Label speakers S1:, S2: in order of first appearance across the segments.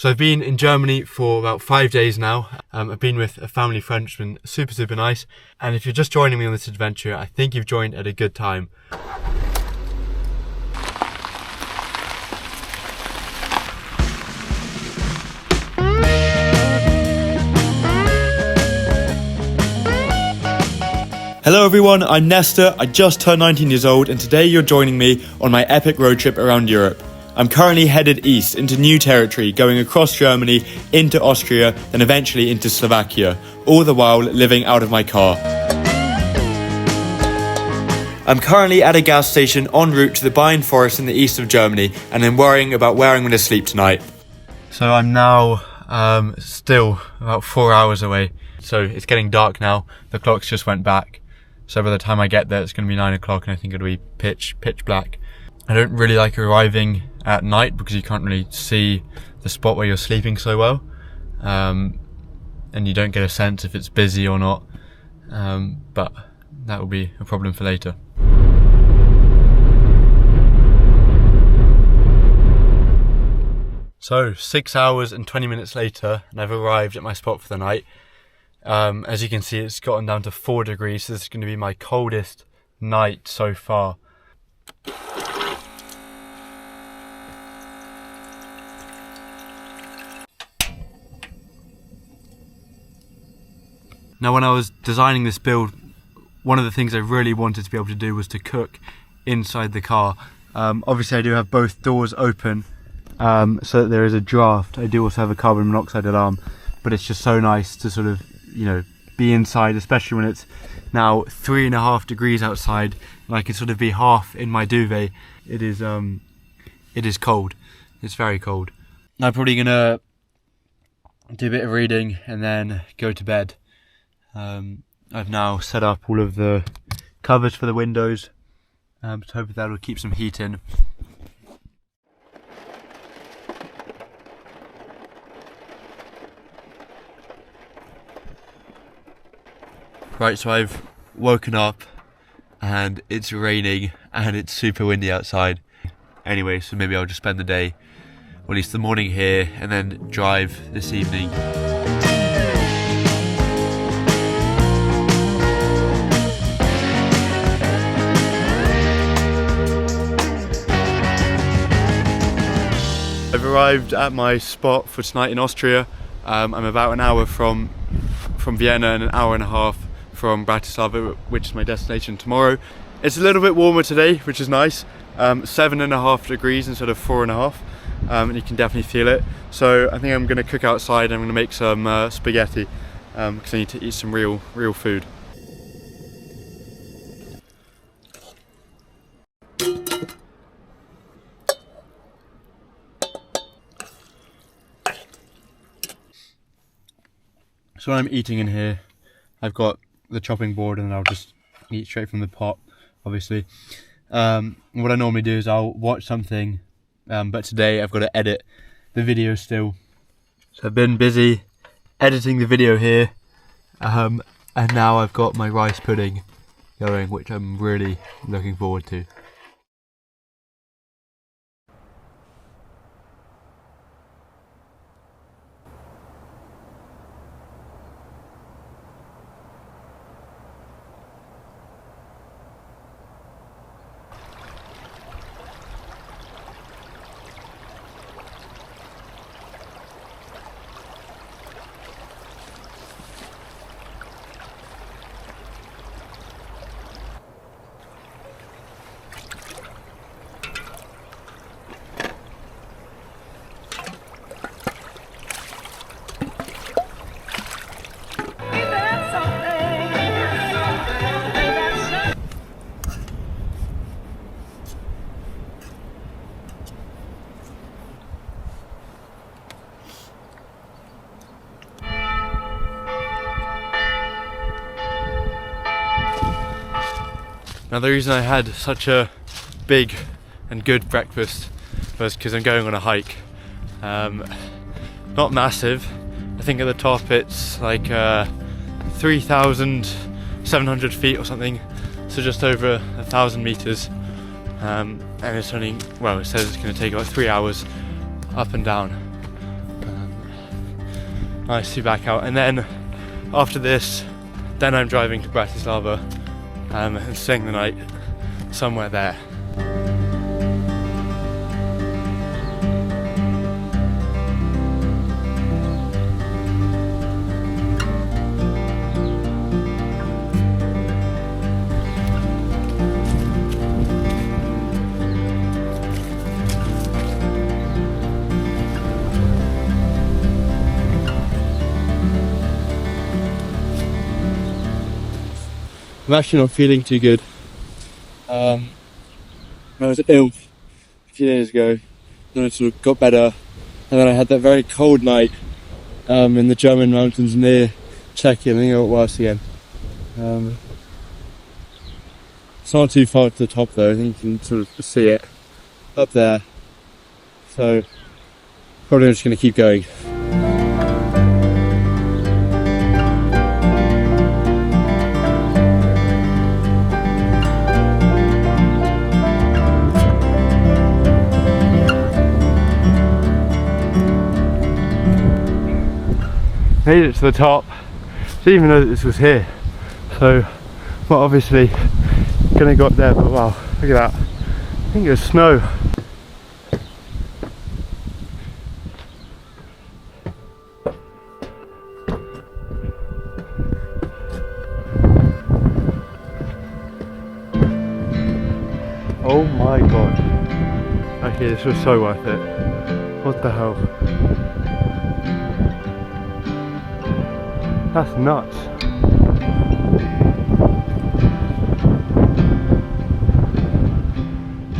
S1: So I've been in Germany for about 5 days now. I've been with a family friend, which has been super nice. And if you're just joining me on this adventure, I think you've joined at a good time. Hello everyone, I'm Nestor. I just turned 19 years old and today you're joining me on my epic road trip around Europe. I'm currently headed east into new territory, going across Germany, into Austria, then eventually into Slovakia, all the while living out of my car. I'm currently at a gas station en route to the Bayern forest in the east of Germany, and I'm worrying about where I'm going to sleep tonight. So I'm now still about 4 hours away, so it's getting dark now. The clocks just went back, so by the time I get there it's going to be 9 o'clock and I think it'll be pitch black. I don't really like arriving at night because you can't really see the spot where you're sleeping so well, and you don't get a sense if it's busy or not, but that will be a problem for later. So 6 hours and 20 minutes later and I've arrived at my spot for the night. As you can see, it's gotten down to 4 degrees, so this is going to be my coldest night so far. Now when I was designing this build, one of the things I really wanted to be able to do was to cook inside the car. Obviously I do have both doors open so that there is a draft. I do also have a carbon monoxide alarm, but it's just so nice to sort of, you know, be inside, especially when it's now 3.5 degrees outside and I can sort of be half in my duvet. It is cold. It's very cold. I'm probably gonna do a bit of reading and then go to bed. I've now set up all of the covers for the windows, so hopefully that will keep some heat in. Right, so I've woken up and it's raining and it's super windy outside. Anyway, so maybe I'll just spend the day, or at least the morning here, and then drive this evening. I've arrived at my spot for tonight in Austria. I'm about an hour from Vienna and an hour and a half from Bratislava, which is my destination tomorrow. It's a little bit warmer today, which is nice. 7.5 degrees instead of 4.5, and you can definitely feel it. So I think I'm going to cook outside. I'm going to make some spaghetti because I need to eat some real food. So when I'm eating in here, I've got the chopping board and I'll just eat straight from the pot, obviously. What I normally do is I'll watch something, but today I've got to edit the video still. So I've been busy editing the video here, and now I've got my rice pudding going, which I'm really looking forward to. Now the reason I had such a big and good breakfast was because I'm going on a hike. Not massive. I think at the top it's like 3,700 feet or something, so just over 1,000 meters. And it's only, well, it says it's going to take about 3 hours up and down. nice to be back out. And then after this, then I'm driving to Bratislava and staying the night somewhere there. I'm actually not feeling too good. I was ill a few days ago, then I sort of got better, and then I had that very cold night in the German mountains near Czechia, and then I got worse again. It's not too far to the top though, I think you can sort of see it up there, so probably I'm just going to keep going. Made it to the top. Didn't even know that this was here. So, well, obviously gonna go up there, but wow, look at that. I think it was snow. Oh my god. Okay, this was so worth it. What the hell? That's nuts.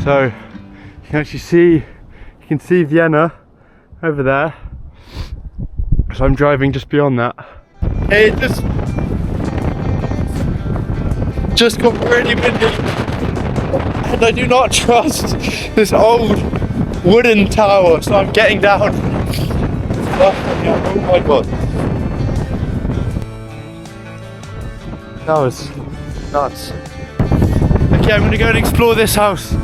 S1: So you can actually see, you can see Vienna over there. So I'm driving just beyond that. It just got really windy, and I do not trust this old wooden tower. So I'm getting down. Oh my god. That was nuts. Okay, I'm gonna go and explore this house.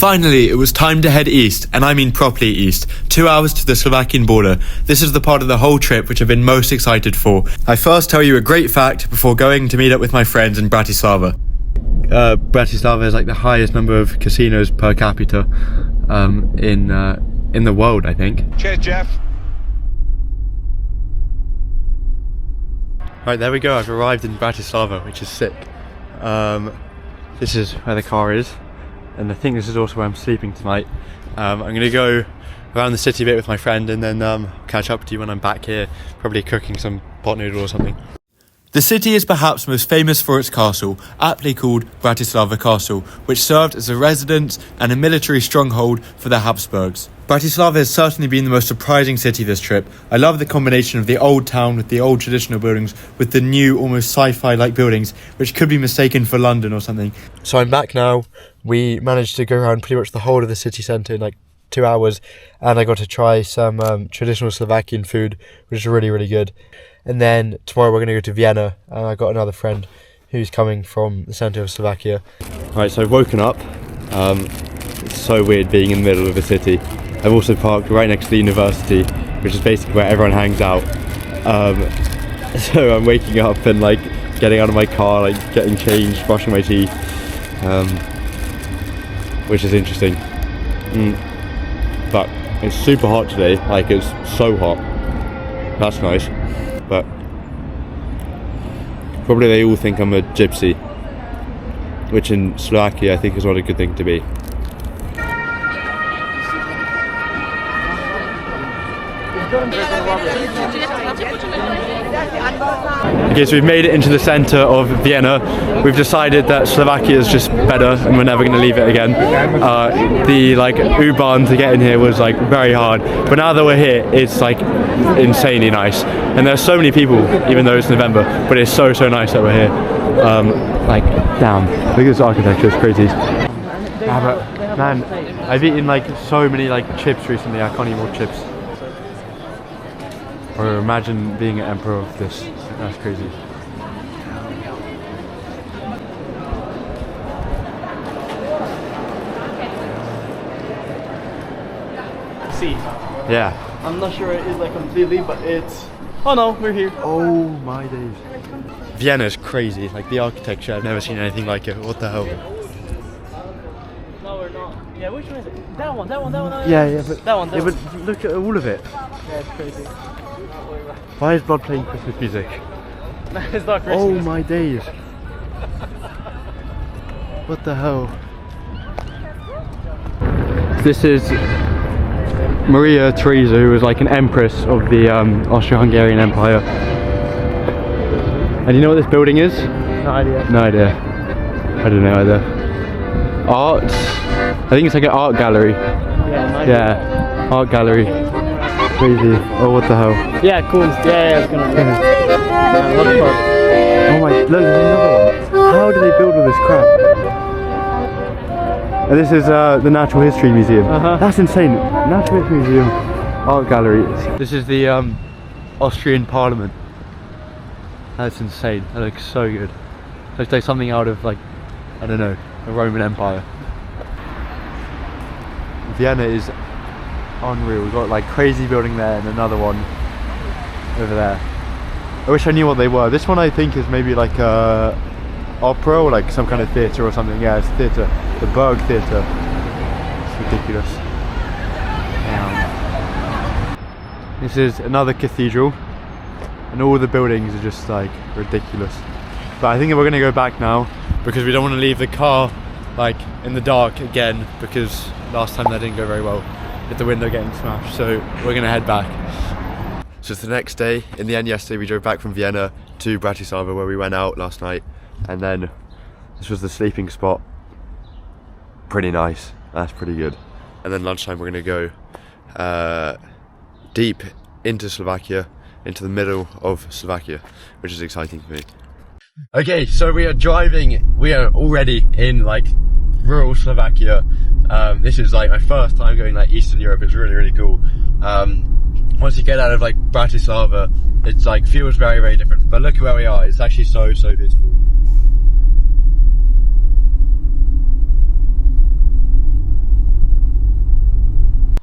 S2: Finally, it was time to head east, and I mean properly east, 2 hours to the Slovakian border. This is the part of the whole trip which I've been most excited for. I first tell you a great fact before going to meet up with my friends in Bratislava.
S1: Bratislava is like the highest number of casinos per capita in the world, I think.
S3: Cheers, Jeff.
S1: Right, there we go. I've arrived in Bratislava, which is sick. This is where the car is, and I think this is also where I'm sleeping tonight. I'm going to go around the city a bit with my friend, and then catch up to you when I'm back here, probably cooking some pot noodle or something.
S2: The city is perhaps most famous for its castle, aptly called Bratislava Castle, which served as a residence and a military stronghold for the Habsburgs. Bratislava has certainly been the most surprising city this trip. I love the combination of the old town with the old traditional buildings with the new, almost sci-fi-like buildings, which could be mistaken for London or something.
S1: So I'm back now. We managed to go around pretty much the whole of the city centre in like 2 hours, and I got to try some traditional Slovakian food, which is really, really good. And then tomorrow we're going to go to Vienna, and I got another friend who's coming from the centre of Slovakia. Right, so I've woken up. It's so weird being in the middle of a city. I've also parked right next to the university, which is basically where everyone hangs out. So I'm waking up and like getting out of my car, like getting changed, brushing my teeth, which is interesting. But it's super hot today, like it's so hot. That's nice. But probably they all think I'm a gypsy, which in Slovakia I think is not a good thing to be. Okay, so we've made it into the centre of Vienna. We've decided that Slovakia is just better and we're never going to leave it again. The like U-Bahn to get in here was like very hard, but now that we're here, it's like insanely nice. And there's so many people, even though it's November, but it's so nice that we're here. Like, damn, look at this architecture, it's crazy. Yeah, but man, I've eaten like so many like chips recently, I can't eat more chips. Or imagine being an emperor of this. That's crazy.
S3: See.
S1: Yeah.
S3: I'm not sure it is like completely, but it's. Oh no, we're here.
S1: Oh my days. Vienna is crazy. Like the architecture, I've never seen anything like it. What the hell?
S3: No, we're not. Yeah, which one is it? That one.
S1: Yeah, but
S3: that one.
S1: Yeah, but look at all of it.
S3: Yeah, it's crazy.
S1: Why is Blood playing Christmas music?
S3: It's not Christmas.
S1: Oh my days. What the hell? This is Maria Theresa, who was like an empress of the Austro-Hungarian Empire. And you know what this building is?
S3: No idea.
S1: No idea. I don't know either. Art. I think it's like an art gallery.
S3: Yeah,
S1: art gallery. Crazy. Oh, what the hell?
S3: Yeah, cool. Yeah, it's gonna be.
S1: Oh my, look, there's another one. How do they build all this crap? And this is the Natural History Museum. That's insane. Natural History Museum, art gallery. This is the Austrian Parliament. That's insane. That looks so good. Looks like something out of like, I don't know, the Roman Empire. Vienna is unreal. We've got like crazy building there and another one over there. I wish I knew what they were. This one I think is maybe like a opera or like some kind of theatre or something. Yeah, it's theatre. The Berg Theatre. It's ridiculous. This is another cathedral and all the buildings are just like ridiculous. But I think we're gonna go back now because we don't want to leave the car like in the dark again, because last time that didn't go very well with the window getting smashed, so we're gonna head back. So it's the next day. In the end, yesterday we drove back from Vienna to Bratislava where we went out last night, and then this was the sleeping spot. Pretty nice, that's pretty good. And then lunchtime we're gonna go deep into Slovakia, into the middle of Slovakia, which is exciting for me. Okay, so we are driving, we are already in like rural Slovakia. This is like my first time going like Eastern Europe. It's really cool. Once you get out of like Bratislava, it's like feels very different. But look at where we are. It's actually so beautiful.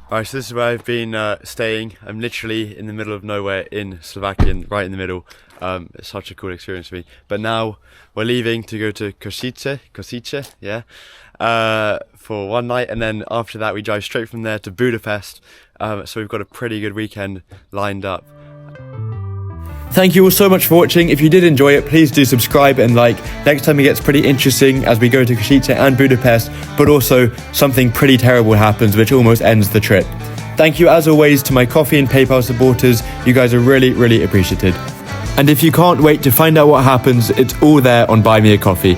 S1: Alright, so this is where I've been staying. I'm literally in the middle of nowhere in Slovakia, right in the middle. It's such a cool experience for me. But now we're leaving to go to Košice, yeah, for one night, and then after that we drive straight from there to Budapest. So we've got a pretty good weekend lined up.
S2: Thank you all so much for watching. If you did enjoy it, please do subscribe and like. Next time it gets pretty interesting as we go to Košice and Budapest, but also something pretty terrible happens which almost ends the trip. Thank you as always to my Coffee and PayPal supporters. You guys are really appreciated. And if you can't wait to find out what happens, it's all there on Buy Me a Coffee.